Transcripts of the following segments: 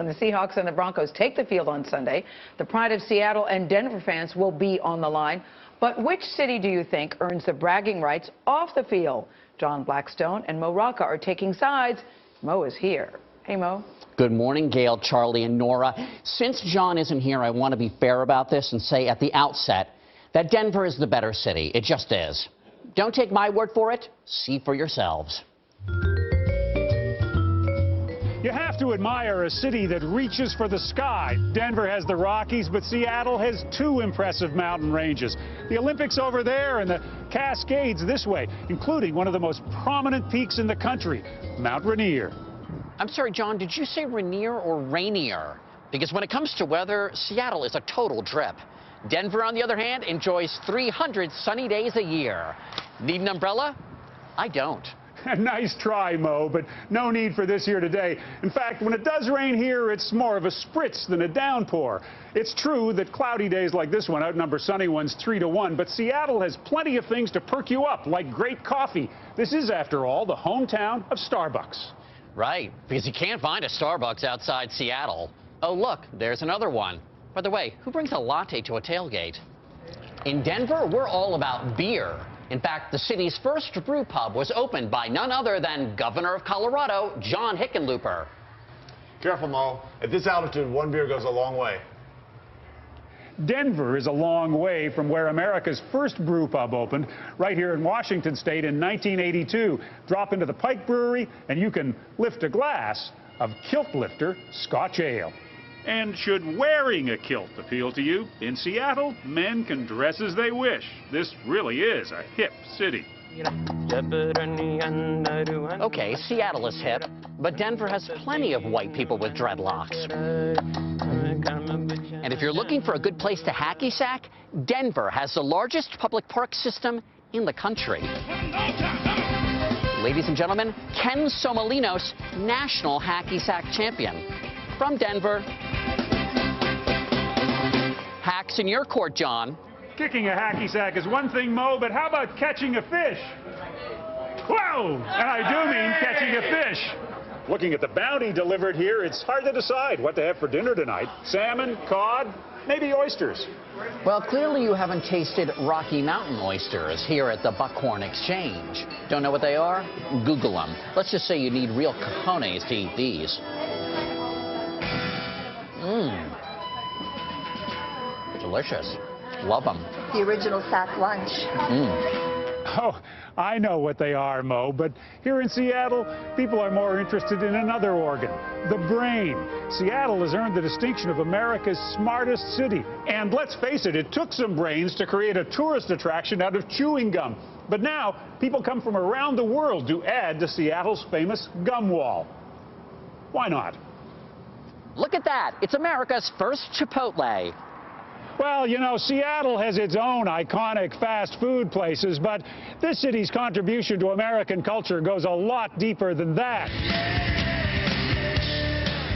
when the Seahawks and the Broncos take the field on Sunday. The pride of Seattle and Denver fans will be on the line. But which city do you think earns the bragging rights off the field? John Blackstone and Mo Rocca are taking sides. Mo is here. Hey, Mo. Good morning, Gail, Charlie, and Nora. Since John isn't here, I want to be fair about this and say at the outset that Denver is the better city. It just is. Don't take my word for it. See for yourselves. You have to admire a city that reaches for the sky. Denver has the Rockies, but Seattle has two impressive mountain ranges. The Olympics over there and the Cascades this way, including one of the most prominent peaks in the country, Mount Rainier. I'm sorry, John, did you say Rainier or Rainier? Because when it comes to weather, Seattle is a total drip. Denver, on the other hand, enjoys 300 sunny days a year. Need an umbrella? I don't. Nice try, Mo, but no need for this here today. In fact, when it does rain here, it's more of a spritz than a downpour. It's true that cloudy days like this one outnumber sunny ones 3-1, but Seattle has plenty of things to perk you up, like great coffee. This is, after all, the hometown of Starbucks. Right, because you can't find a Starbucks outside Seattle. Oh, look, there's another one. By the way, who brings a latte to a tailgate? In Denver, we're all about beer. In fact, the city's first brew pub was opened by none other than Governor of Colorado, John Hickenlooper. Careful, Mo. At this altitude, one beer goes a long way. Denver is a long way from where America's first brew pub opened, right here in Washington State in 1982. Drop into the Pike Brewery, and you can lift a glass of Kilt Lifter Scotch Ale. And should wearing a kilt appeal to you, in Seattle, men can dress as they wish. This really is a hip city. Okay, Seattle is hip, but Denver has plenty of white people with dreadlocks. And if you're looking for a good place to hacky sack, Denver has the largest public park system in the country. Ladies and gentlemen, Ken Somolinos, national hacky sack champion. From Denver. Hacks in your court, John. Kicking a hacky sack is one thing, Mo, but how about catching a fish? Whoa! And I do mean catching a fish. Looking at the bounty delivered here, it's hard to decide what to have for dinner tonight. Salmon, cod, maybe oysters. Well, clearly you haven't tasted Rocky Mountain oysters here at the Buckhorn Exchange. Don't know what they are? Google them. Let's just say you need real cojones to eat these. Delicious. Love them. The original sack lunch. Oh, I know what they are, Mo, but here in Seattle, people are more interested in another organ, the brain. Seattle has earned the distinction of America's smartest city. And let's face it, it took some brains to create a tourist attraction out of chewing gum. But now, people come from around the world to add to Seattle's famous gum wall. Why not? Look at that. It's America's first Chipotle. Well, you know, Seattle has its own iconic fast food places, but this city's contribution to American culture goes a lot deeper than that.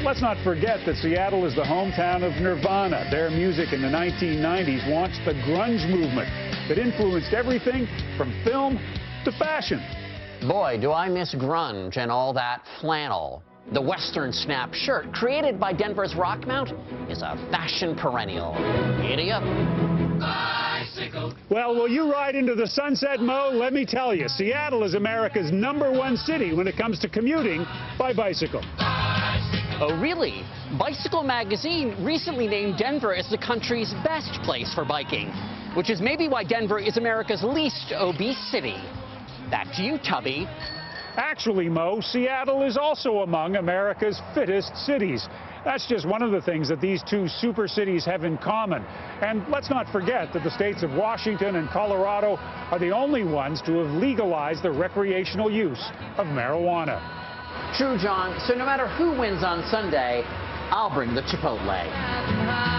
Let's not forget that Seattle is the hometown of Nirvana. Their music in the 1990s launched the grunge movement that influenced everything from film to fashion. Boy, do I miss grunge and all that flannel. The Western Snap shirt, created by Denver's Rockmount, is a fashion perennial. Giddy up. Bicycle. Well, will you ride into the sunset, Mo? Let me tell you, Seattle is America's #1 city when it comes to commuting by bicycle. Oh, really? Bicycle Magazine recently named Denver as the country's best place for biking, which is maybe why Denver is America's least obese city. Back to you, Tubby. Actually, Mo, Seattle is also among America's fittest cities. That's just one of the things that these two super cities have in common. And let's not forget that the states of Washington and Colorado are the only ones to have legalized the recreational use of marijuana. True, John. So no matter who wins on Sunday, I'll bring the Chipotle.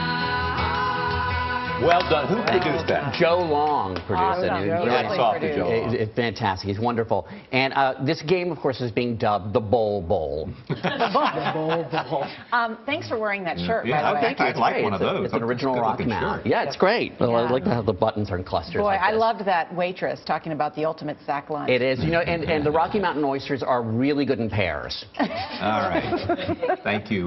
Well done. Who produced that? Joe Long produced it. Very soft to Joe Long. It's fantastic. He's wonderful. And this game, of course, is being dubbed the Bowl Bowl. The Bowl Bowl. Thanks for wearing that shirt, by the way. Thank you. I'd like one of those. It's an original Rockmount. Yeah, it's great. Well, I like how the buttons are in clusters. Boy, like I loved that waitress talking about the ultimate sack lunch. It is. You know, and the Rocky Mountain oysters are really good in pairs. All right. Thank you.